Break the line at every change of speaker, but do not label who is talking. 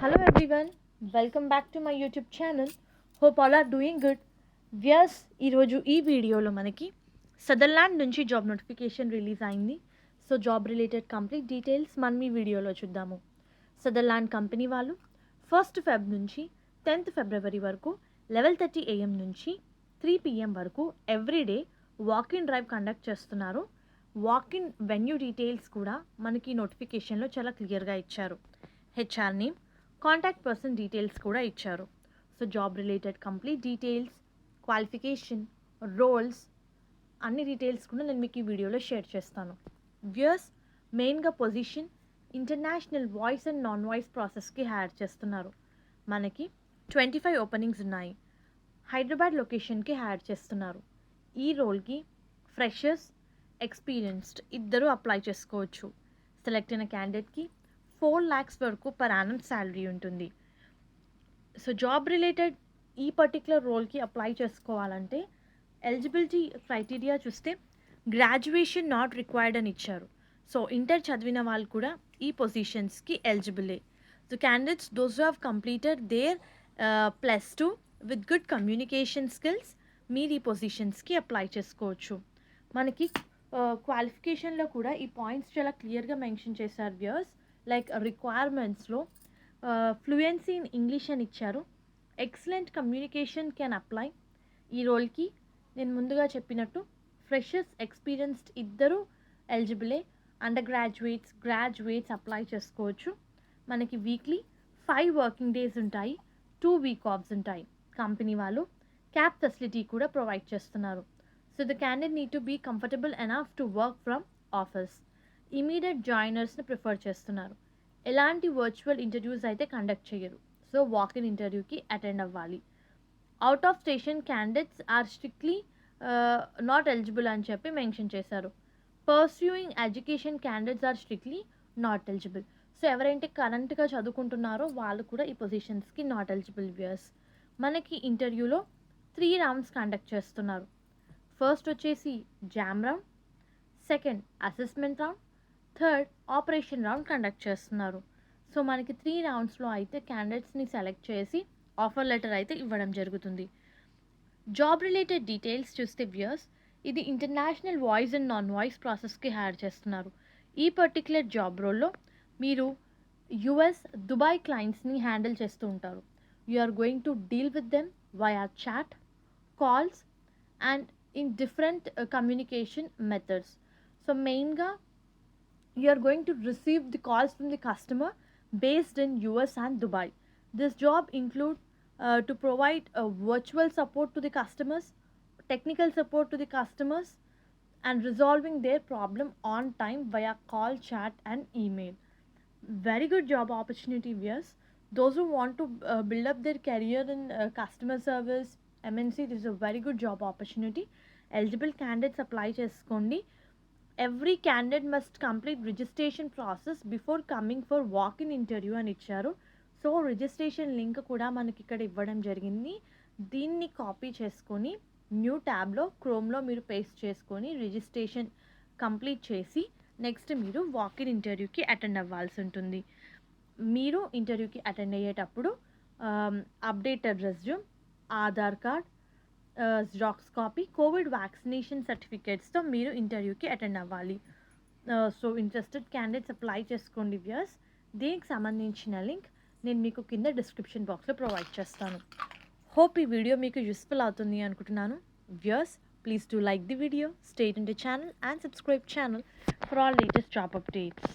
Hello everyone, welcome back to my YouTube channel. Hope all are doing good. Vyas ఈరోజు ఈ వీడియోలో మనకి Sutherland నుంచి జాబ్ నోటిఫికేషన్ రిలీజ్ అయింది. So job related complete details మనం ఈ వీడియోలో చూద్దాము. సదర్లాండ్ కంపెనీ వాళ్ళు 1st Feb నుంచి 10th February వరకు 11:30 AM నుంచి 3 PM వరకు ఎవ్రీడే వాక్-ఇన్ డ్రైవ్ కండక్ట్ చేస్తున్నారు. వాక్-ఇన్ వెన్యూ డీటెయిల్స్ కూడా మనకి నోటిఫికేషన్లో చాలా క్లియర్గా ఇచ్చారు. HR name, contact person details కూడా ఇచ్చారు. So job related complete details, qualification, roles అన్ని డీటెయిల్స్ కూడా నేను మీకు ఈ వీడియోలో షేర్ చేస్తాను. వ్యూయర్స్, మెయిన్గా position international voice and non voice ప్రాసెస్కి హైర్ చేస్తున్నారు. మనకి 25 ఓపెనింగ్స్ ఉన్నాయి. హైదరాబాద్ లొకేషన్కి హైర్ చేస్తున్నారు. ఈ రోల్కి ఫ్రెషర్స్, ఎక్స్పీరియన్స్డ్ ఇద్దరు అప్లై చేసుకోవచ్చు. సెలెక్ట్ అయిన క్యాండిడేట్కి 4 lakhs వరకు పర్ యానం శాలరీ ఉంటుంది. సో జాబ్ రిలేటెడ్ ఈ పర్టికులర్ రోల్కి అప్లై చేసుకోవాలంటే ఎలిజిబిలిటీ క్రైటీరియా చూస్తే గ్రాడ్యుయేషన్ నాట్ రిక్వైర్డ్ అని ఇచ్చారు. సో ఇంటర్ చదివిన వాళ్ళు కూడా ఈ పొజిషన్స్కి ఎలిజిబులే. So candidates those who have completed their +2 with good communication skills మీరు ఈ పొజిషన్స్కి అప్లై చేసుకోవచ్చు. మనకి క్వాలిఫికేషన్లో కూడా ఈ పాయింట్స్ చాలా క్లియర్గా మెన్షన్ చేశారు వ్యూయర్స్. లైక్ రిక్వైర్మెంట్స్లో ఫ్లూయెన్సీ ఇన్ ఇంగ్లీష్ అని ఇచ్చారు. Excellent communication can apply. ఈ రోల్కి నేను ముందుగా చెప్పినట్టు ఫ్రెషర్స్, ఎక్స్పీరియన్స్డ్ ఇద్దరు ఎలిజిబులే. అండర్ గ్రాడ్యుయేట్స్ అప్లై చేసుకోవచ్చు. మనకి వీక్లీ 5 వర్కింగ్ డేస్ ఉంటాయి, 2 వీక్ ఆఫ్స్ ఉంటాయి. కంపెనీ వాళ్ళు క్యాబ్ ఫెసిలిటీ కూడా ప్రొవైడ్ చేస్తున్నారు. So the candidate need to be comfortable enough to work from office. Immediate జాయినర్స్ని ప్రిఫర్ చేస్తున్నారు. ఎలాంటి వర్చువల్ ఇంటర్వ్యూస్ అయితే కండక్ట్ చేయరు. సో వాక్-ఇన్ ఇంటర్వ్యూకి అటెండ్ అవ్వాలి. Out of station candidates are strictly not eligible అని చెప్పి మెన్షన్ చేశారు. Pursuing education candidates are strictly not eligible. So ఎవరైతే కరెంట్గా చదువుకుంటున్నారో వాళ్ళు కూడా ఈ పొజిషన్స్కి నాట్ ఎలిజిబుల్ వ్యూయర్స్. మనకి ఇంటర్వ్యూలో 3 rounds కండక్ట్ చేస్తున్నారు. ఫస్ట్ వచ్చేసి JAM round, second assessment round, third operation round conduct చేస్తున్నారు. సో మనకి 3 roundsలో అయితే క్యాండిడేట్స్ని సెలెక్ట్ చేసి ఆఫర్ లెటర్ అయితే ఇవ్వడం జరుగుతుంది. జాబ్ రిలేటెడ్ డీటెయిల్స్ చూస్తే వ్యూయర్స్, ఇది international voice and non voice ప్రాసెస్కి హైర్ చేస్తున్నారు. ఈ పర్టిక్యులర్ జాబ్ రోల్లో మీరు యుఎస్, దుబాయ్ క్లయింట్స్ని హ్యాండిల్ చేస్తూ ఉంటారు. You are going to deal with them via chat, calls and in different communication methods. So మెయిన్గా you are going to receive the calls from the customer based in US and Dubai. This job include to provide virtual support to the customers, technical support to the customers, and resolving their problem on time via call, chat and email. Very good job opportunity viewers. Those who want to build up their career in customer service, MNC, this is a very good job opportunity. Eligible candidates apply cheskondi. Every candidate must complete registration process before coming for walk-in interview అని ఇచ్చారు. So registration link కూడా మనకి ఇక్కడ ఇవ్వడం జరిగింది. దీన్ని copy చేసుకొని new ట్యాబ్లో క్రోమ్లో మీరు పేస్ట్ చేసుకొని రిజిస్ట్రేషన్ కంప్లీట్ చేసి నెక్స్ట్ మీరు వాక్-ఇన్ ఇంటర్వ్యూకి అటెండ్ అవ్వాల్సి ఉంటుంది. మీరు ఇంటర్వ్యూకి అటెండ్ అయ్యేటప్పుడు updated resume, Aadhaar card, xerox copy, covid vaccination సర్టిఫికేట్స్తో మీరు ఇంటర్వ్యూకి అటెండ్ అవ్వాలి. సో ఇంట్రెస్టెడ్ క్యాండిడేట్స్ అప్లై చేసుకోండి వ్యూయర్స్. దీనికి సంబంధించిన లింక్ నేను మీకు కింద డిస్క్రిప్షన్ బాక్స్లో ప్రొవైడ్ చేస్తాను. హోప్ ఈ వీడియో మీకు యూస్ఫుల్ అవుతుంది అనుకుంటున్నాను. Viewers, please do like the video, stay in the channel and subscribe channel for all latest job updates.